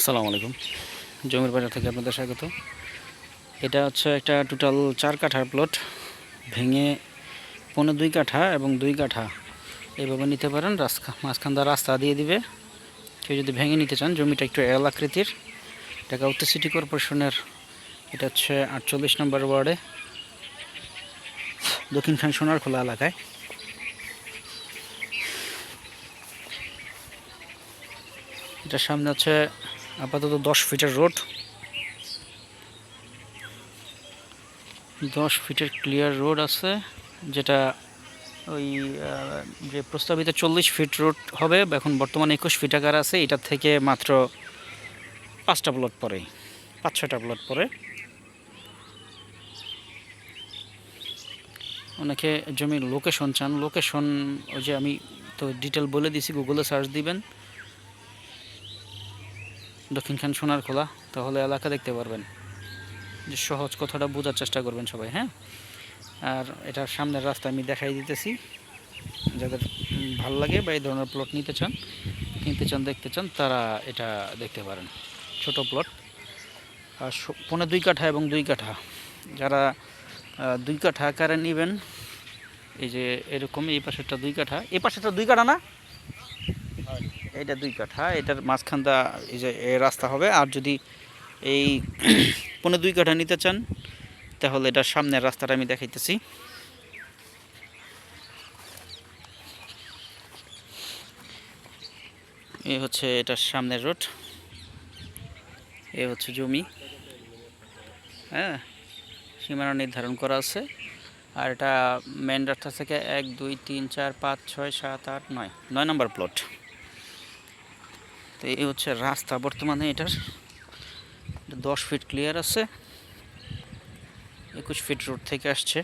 আসসালামু আলাইকুম। জমির বাজার থেকে আপনাদের স্বাগত। এটা হচ্ছে একটা টোটাল 4 কাঠার প্লট, ভেঙে 1.5 কাঠা এবং 2 কাঠা এইভাবে নিতে পারেন। মাঝখান দিয়ে রাস্তা দিয়ে দিবে। কেউ যদি ভেঙে নিতে চান, জমিটা একটু এল আকৃতির, ঢাকা উত্তর সিটি কর্পোরেশনের, এটা হচ্ছে 48 নম্বর ওয়ার্ডে, দক্ষিণ খান সোনারখোলা এলাকায়। এটার সামনে হচ্ছে আপাতত 10 ফিটের রোড, 10 ফিটের ক্লিয়ার রোড আছে, যেটা ওই যে প্রস্তাবিত 40 ফিট রোড হবে, এখন বর্তমানে 21 ফিট আকার আছে। এটার থেকে মাত্র 5টা প্লট পরে, 5-6টা প্লট পরে। অনেকে জমির লোকেশন চান, লোকেশন ওই যে আমি তো ডিটেল বলে দিছি, গুগলে সার্চ দিবেন দক্ষিণখান সোনারখোলা, তাহলে এলাকা দেখতে পারবেন। যে সহজ কথাটা বোঝার চেষ্টা করবেন সবাই, হ্যাঁ। আর এটার সামনের রাস্তা আমি দেখাই দিতেছি, যাদের ভালো লাগে বা এই ধরনের প্লট নিতে চান, কিনতে চান, দেখতে চান, তারা এটা দেখতে পারেন। ছোট প্লট, আর 1.5 কাঠা এবং 2 কাঠা। যারা 2 কাঠা আকারে নেবেন, এই যে এরকম, এই পাশেরটা 2 কাঠা, এই পাশেরটা 2 কাঠা না, এইটা 2 কাঠা, এটার মাঝখানটা এই যে রাস্তা হবে। আর যদি এই 1.5 কাঠা নিতে চান, তাহলে এটার সামনের রাস্তাটা আমি দেখাইতেছি। এই হচ্ছে এটার সামনের রোড, এ হচ্ছে জমি, হ্যাঁ, সীমানা নির্ধারণ করা আছে। আর এটা মেন রাস্তা থেকে 1, 2, 3, 4, 5, 6, 7, 8, 9 নম্বর প্লট। তো এই হচ্ছে রাস্তা বর্তমানে। এটার 10 ফিট ক্লিয়ার আছে, 21 ফিট রোড থেকে আসছে।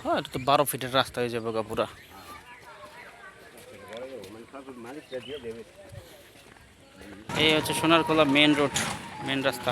হ্যাঁ, এটা তো 12 ফিটের রাস্তা হয়ে যাবে পুরা। এই হচ্ছে সোনারখোলা মেন রোড, মেন রাস্তা।